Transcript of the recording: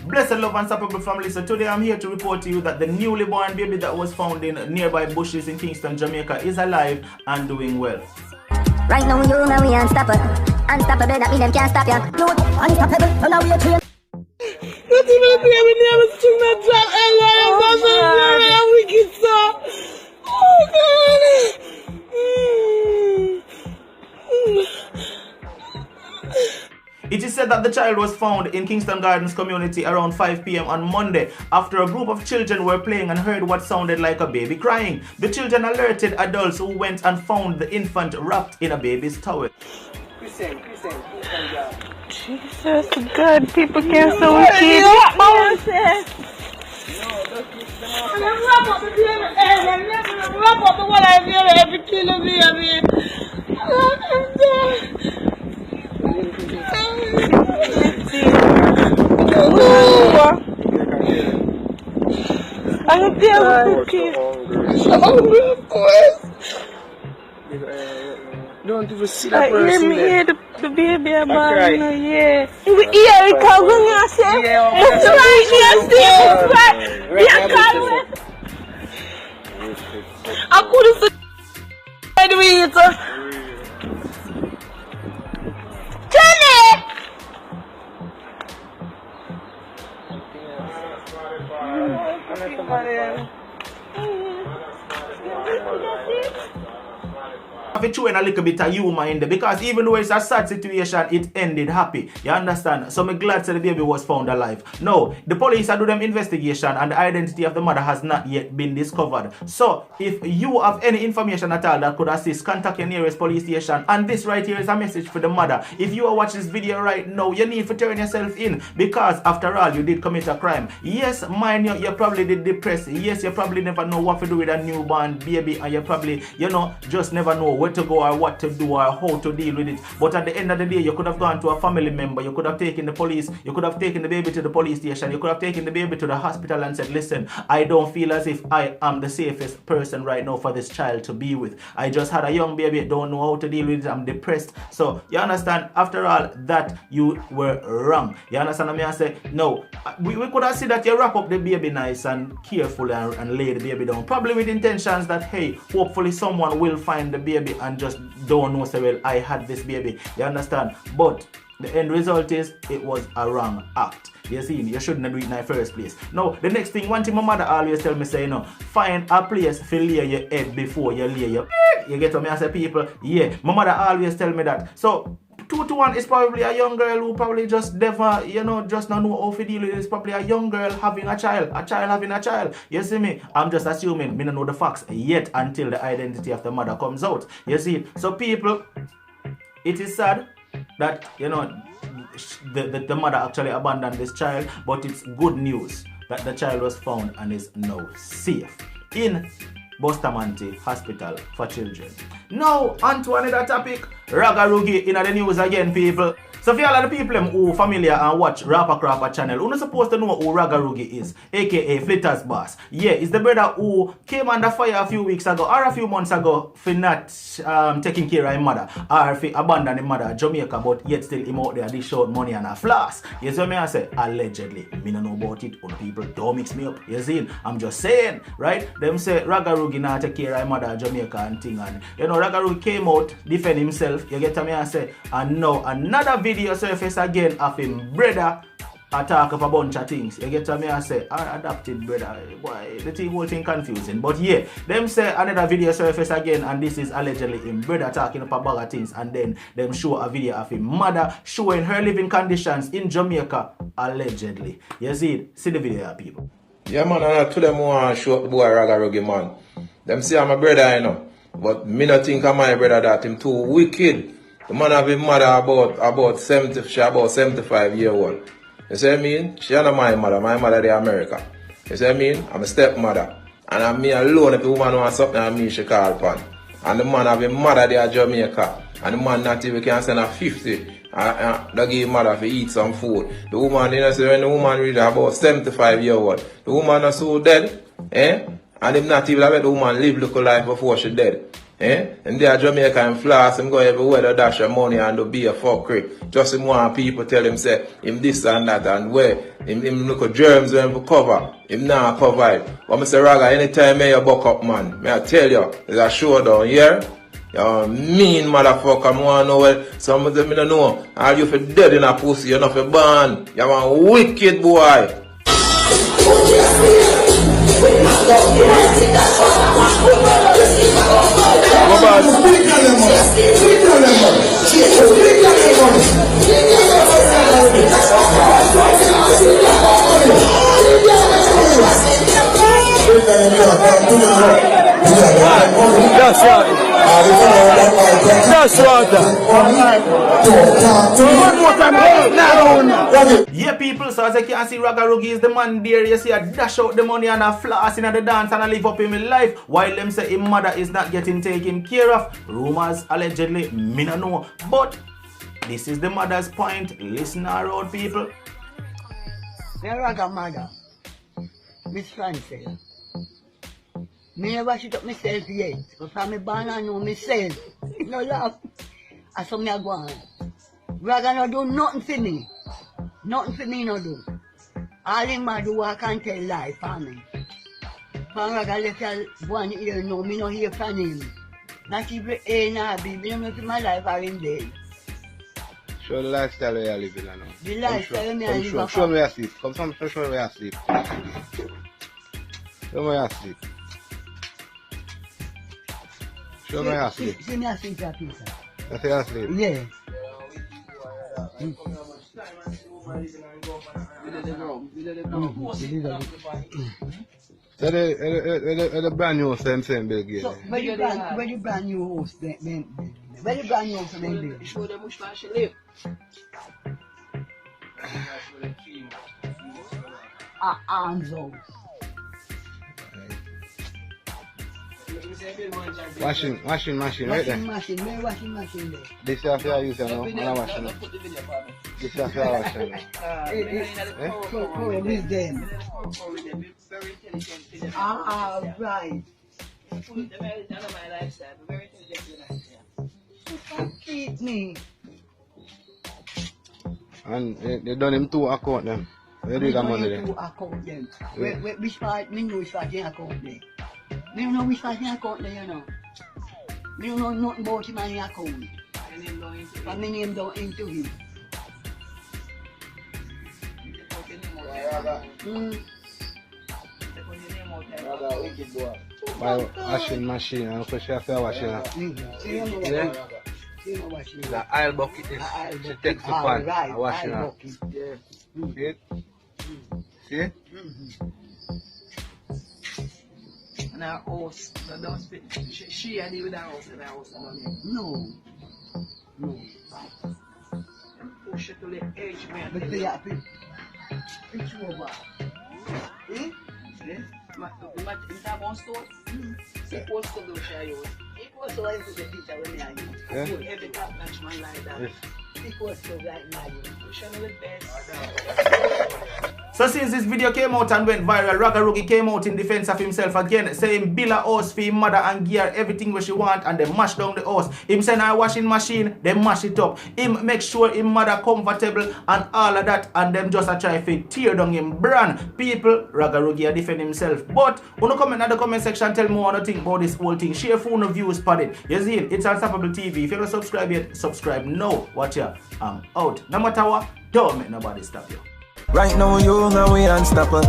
Blessed love and unstoppable family. So today I'm here to report to you that the newly born baby that was found in nearby bushes in Kingston, Jamaica is alive and doing well. Right now you know we unstoppable. Unstoppable, that mean them can't stop ya. You unstoppable, so now we are trained. Not even play with me, I'm still not drop I'm wicked, so. Oh, God. It is said that the child was found in Kingston Gardens community around 5 p.m. on Monday after a group of children were playing and heard what sounded like a baby crying. The children alerted adults who went and found the infant wrapped in a baby's towel. Jesus, God, people can't so wicked. Wrap up the one I feel every kilo me. I don't deal with cookies. I'm hungry, of course. Don't even see that person. Let me hear the baby about it. Yeah. We hear it coming, I say. It's right, I couldn't see the eater. Have to throw in a little bit of humor in there because even though it's a sad situation, it ended happy. You understand? So I'm glad that the baby was found alive. Now, the police are doing them investigation and the identity of the mother has not yet been discovered. So, if you have any information at all that could assist, contact your nearest police station. And this right here is a message for the mother. If you are watching this video right now, you need to turn yourself in because after all, you did commit a crime. Yes, mind you probably did depressed. Yes, you probably never know what to do with a newborn baby and you probably, just never know where to go or what to do or how to deal with it. But at the end of the day, you could have gone to a family member, you could have taken the police, you could have taken the baby to the police station, you could have taken the baby to the hospital and said, listen, I don't feel as if I am the safest person right now for this child to be with. I just had a young baby, don't know how to deal with it, I'm depressed. So, you understand, after all, that you were wrong. You understand what I say? No, we could have seen that you wrap up the baby nice and carefully and lay the baby down. Probably with intentions that, hey, hopefully someone will find the baby and just don't know, say, well, I had this baby. You understand? But the end result is it was a wrong act. You see, you shouldn't do it in the first place. Now, the next thing, one thing my mother always tell me, say, find a place to lay your head before you lay your You get what me I say, people? Yeah, my mother always tell me that. So, 2 to 1 is probably a young girl who probably just never, just not know how to deal with it. It's probably a young girl having a child having a child. You see me? I'm just assuming, me don't know the facts yet until the identity of the mother comes out. You see? So people, it is sad that, the mother actually abandoned this child, but it's good news that the child was found and is now safe in Bustamante Hospital for Children. Now, on to another topic. Ragarugi in the news again, people. So for all of the people who familiar and watch Rapper Crapper channel, who not supposed to know who Ragarugi is, aka Flitter's boss. Yeah, it's the brother who came under fire a few weeks ago or a few months ago for not taking care of his mother or for abandoning his mother at Jamaica, but yet still him out there dish out money and a floss. You see what I say? Allegedly. Me don't know about it. Other people don't mix me up. You see? I'm just saying, right? Them say Ragarugi not take care of his mother at Jamaica and thing, and Ragarugi came out, defend himself. You get what I say? And now another video surface again of him brother talk up a bunch of things. You get what I say? Adopted brother. Boy, the whole thing confusing. But yeah, them say another video surface again, and this is allegedly him brother talking up a bag of things, and then them show a video of his mother showing her living conditions in Jamaica allegedly. You see it? See the video, people. Yeah, man, and I told them want to show up the boy Ragarugi, man. Them say I'm a brother, but me not think I'm my brother that him too wicked. The man have his mother about 70, she about 75 years old. You see what I mean? She not my mother in America. You see what I mean? I'm a stepmother. And I'm me alone if the woman wants something and me she call upon. And the man have his mother there in Jamaica. And the man not even can send a 50. They give mother to eat some food. The woman, say when the woman really about 75 years old, the woman is so dead, and him not even let the woman live look life before she dead. And there Jamaica and Floss, him go everywhere to dash your money and to be a fuckery. Just him want people tell him say him this and that and where him look at germs when him cover. Him not cover it. But I say Raga, anytime you buck up man, may I tell you, there's a showdown here. You mean motherfucker, I want to know what some of them don't know. Are you for dead in a pussy, you're not for born. You are a wicked boy. Yeah, people, so as you can see, Raga Roogie is the man there. You see, I dash out the money and I floss in the dance and I live up in my life. While them say his mother is not getting taken care of. Rumors, allegedly, me no know. But this is the mother's point. Listen around, people. Me Raga mother, Miss Frances. Me never shit up myself yet. But from me born I know myself. No laugh. I saw me a go on. Raga no do nothing for me. Nothing for me no do. All him a do I can't tell lie for me. From Raga left a one ear no, me no hear from him. Not even A nor B. Me don't know if my life are in dead. Show the lifestyle where you live now. The lifestyle me I live. Show me where you sleep. Come show me where you sleep. Show me where you sleep. Show me where you sleep. See me asleep that piece. You say you sleep? Yeah. So the brand new same Bill Gates. So where the brand new house then? Where the brand new house then? Show them which one she live. Arms house. Washing machine right there. Washing machine there. This is how you use it now. I'm washing it. This is how I wash it. Oh, this them. Right. Feed me. And they done him 2 account them. Where do you got money there? 2 account them. Which part? Me know which part in account there. Me don't know which part in account there, you know. Me don't know nothing about him in account. But my name don't into him. Buy washing machine and push your fair washing. The aisle bucket is she takes the pan and wash it out. See it? See it? And our house, the dustbin, she and you with our house and our house alone. No. Push it to the edge, man. But they are it's over. In that one store, it was to do share yours. It was so I put the picture when I use. Put every top notch man like that. It was so right now. We should know the best. So since this video came out and went viral, Raga Roogie came out in defense of himself again, saying Bill a house for him mother and gear everything where she want and they mash down the house. Him send her washing machine, they mash it up. Him make sure him mother comfortable and all of that, and them just a try to tear down him brand. People, Raga Roogie a defend himself. But wanna comment in the comment section, tell me what you think about this whole thing. Share phone views for it. You see it, it's Unstoppable TV. If you don't subscribe yet, subscribe now. Watch ya. I'm out. No matter what, don't make nobody stop you. Right now you know we unstoppable.